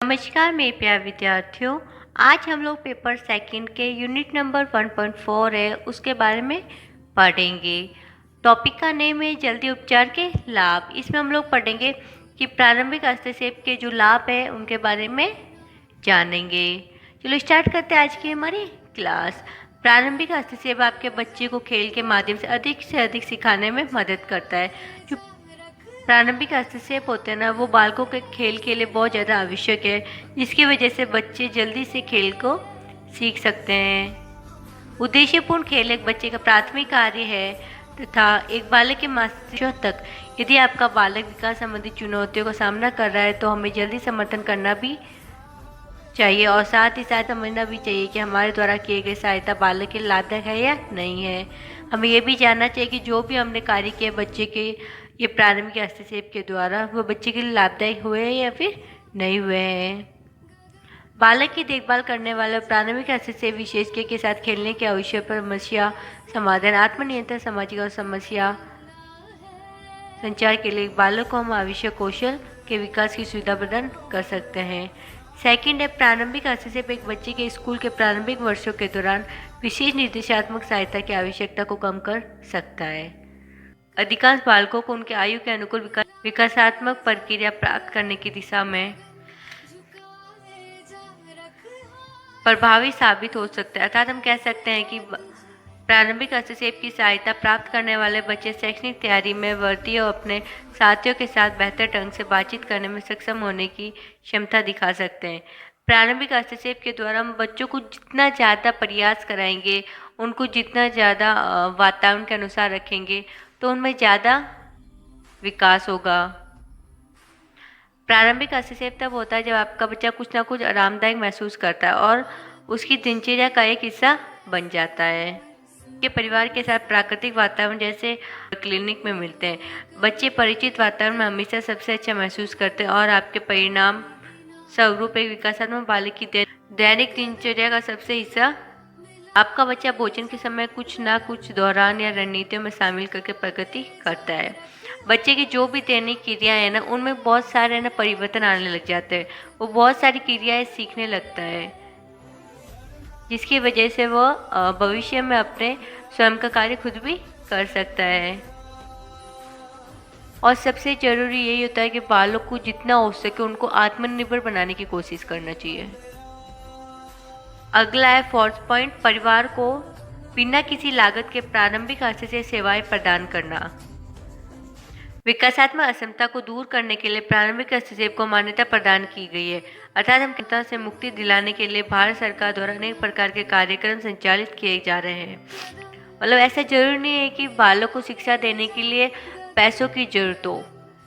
नमस्कार मेरे प्यारे विद्यार्थियों। आज हम लोग पेपर सेकंड के यूनिट नंबर 1.4 है उसके बारे में पढ़ेंगे। टॉपिक का नेम है जल्दी उपचार के लाभ। इसमें हम लोग पढ़ेंगे कि प्रारंभिक हस्तक्षेप के जो लाभ है उनके बारे में जानेंगे। चलो स्टार्ट करते हैं आज की हमारी क्लास। प्रारंभिक हस्तक्षेप आपके बच्चे को खेल के माध्यम से अधिक सिखाने में मदद करता है। जो प्रारंभिक हस्तक्षेप होते हैं ना, वो बालकों के खेल के लिए बहुत ज़्यादा आवश्यक है, जिसकी वजह से बच्चे जल्दी से खेल को सीख सकते हैं। उद्देश्यपूर्ण खेल एक बच्चे का प्राथमिक कार्य है तथा एक बालक के मस्तिष्क तक यदि आपका बालक विकास संबंधी चुनौतियों का सामना कर रहा है तो हमें जल्दी समर्थन करना भी चाहिए और साथ ही साथ समझना भी चाहिए कि हमारे द्वारा किए गए सहायता बालक के लिए लाभदायक है या नहीं है। हमें ये भी जानना चाहिए कि जो भी हमने कार्य किए बच्चे के ये प्रारंभिक हस्तक्षेप के द्वारा वो बच्चे के लिए लाभदायक हुए हैं या फिर नहीं हुए हैं। बालक की देखभाल करने वाले प्रारंभिक हस्तक्षेप विशेषज्ञ के साथ खेलने के अवसर पर समस्या समाधान, आत्मनियंत्रण, सामाजिक और समस्या संचार के लिए बालक को हम आवश्यक कौशल के विकास की सुविधा प्रदान कर सकते हैं। सेकंड है प्रारंभिक हस्तक्षेप एक बच्चे के स्कूल के प्रारंभिक वर्षों के दौरान विशेष निर्देशात्मक सहायता की आवश्यकता को कम कर सकता है। अधिकांश बालकों को उनके आयु के अनुकूल विकासात्मक प्रक्रिया प्राप्त करने की दिशा में प्रभावी साबित हो सकता है। अर्थात हम कह सकते हैं कि प्रारंभिक हस्तक्षेप की सहायता प्राप्त करने वाले बच्चे शैक्षणिक तैयारी में वृद्धि और अपने साथियों के साथ बेहतर ढंग से बातचीत करने में सक्षम होने की क्षमता दिखा सकते हैं। प्रारंभिक हस्तक्षेप के द्वारा हम बच्चों को जितना ज़्यादा प्रयास कराएंगे, उनको जितना ज़्यादा वातावरण के अनुसार रखेंगे तो उनमें ज़्यादा विकास होगा। प्रारंभिक हस्तक्षेप तब होता है जब आपका बच्चा कुछ ना कुछ आरामदायक महसूस करता है और उसकी दिनचर्या का एक हिस्सा बन जाता है। के परिवार के साथ प्राकृतिक वातावरण जैसे क्लिनिक में मिलते हैं। बच्चे परिचित वातावरण में हमेशा सबसे अच्छा महसूस करते हैं और आपके परिणाम स्वरूप एक विकासात्मक बालक की दैनिक दिनचर्या का सबसे हिस्सा आपका बच्चा भोजन के समय कुछ ना कुछ दौरान या रणनीतियों में शामिल करके प्रगति करता है। बच्चे की जो भी दैनिक क्रियाएं हैं ना, उनमें बहुत सारे ना परिवर्तन आने लग जाते हैं। वो बहुत सारी क्रियाएं सीखने लगता है, जिसकी वजह से वो भविष्य में अपने स्वयं का कार्य खुद भी कर सकता है। और सबसे जरूरी यही होता है कि बालक को जितना हो सके उनको आत्मनिर्भर बनाने की कोशिश करना चाहिए। अगला है फोर्थ पॉइंट, परिवार को बिना किसी लागत के प्रारंभिक हस्तक्षेप सेवाएं प्रदान करना। विकासात्मक असमता को दूर करने के लिए प्रारंभिक हस्तक्षेप को मान्यता प्रदान की गई है। अर्थात हम चिंता से मुक्ति दिलाने के लिए भारत सरकार द्वारा अनेक प्रकार के कार्यक्रम संचालित किए जा रहे हैं। मतलब ऐसा जरूरी नहीं है कि बालक को शिक्षा देने के लिए पैसों की जरूरत हो,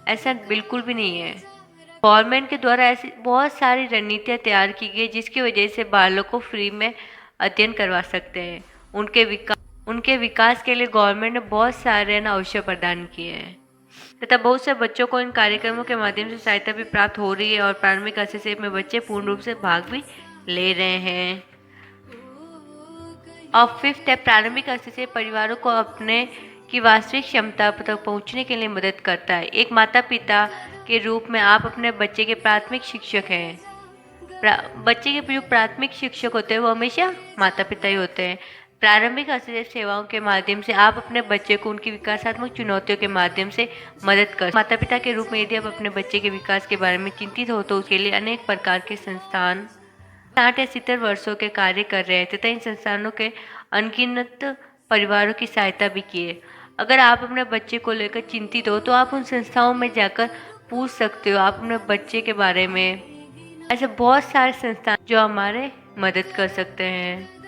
ऐसा बिल्कुल भी नहीं है। गवर्नमेंट के द्वारा ऐसी बहुत सारी रणनीतियाँ तैयार की गई जिसकी वजह से बालक को फ्री में अध्ययन करवा सकते हैं। उनके विकास के लिए गवर्नमेंट ने बहुत सारे अवसर प्रदान किए हैं तथा बहुत से बच्चों को इन कार्यक्रमों के माध्यम से सहायता भी प्राप्त हो रही है और प्रारंभिक हस्तक्षेप में बच्चे पूर्ण रूप से भाग भी ले रहे हैं। और फिफ्थ है प्रारंभिक हस्तक्षेप परिवारों को अपने की वास्तविक क्षमता तक पहुंचने के लिए मदद करता है। एक माता पिता के रूप में आप अपने बच्चे के प्राथमिक शिक्षक हैं। बच्चे के जो प्राथमिक शिक्षक होते हैं वो हमेशा माता पिता ही होते हैं। प्रारंभिक हस्तक्षेप सेवाओं के माध्यम से आप अपने बच्चे को उनकी विकासात्मक चुनौतियों के माध्यम से मदद कर। माता पिता के रूप में यदि आप अपने बच्चे के विकास के बारे में चिंतित हो तो उसके लिए अनेक प्रकार के संस्थान 60 या 70 वर्षों के कार्य कर रहे हैं तथा इन संस्थानों के अनगिनत परिवारों की सहायता भी की है। अगर आप अपने बच्चे को लेकर चिंतित हो तो आप उन संस्थाओं में जाकर पूछ सकते हो आप अपने बच्चे के बारे में। ऐसे बहुत सारे संस्थान जो हमारे मदद कर सकते हैं।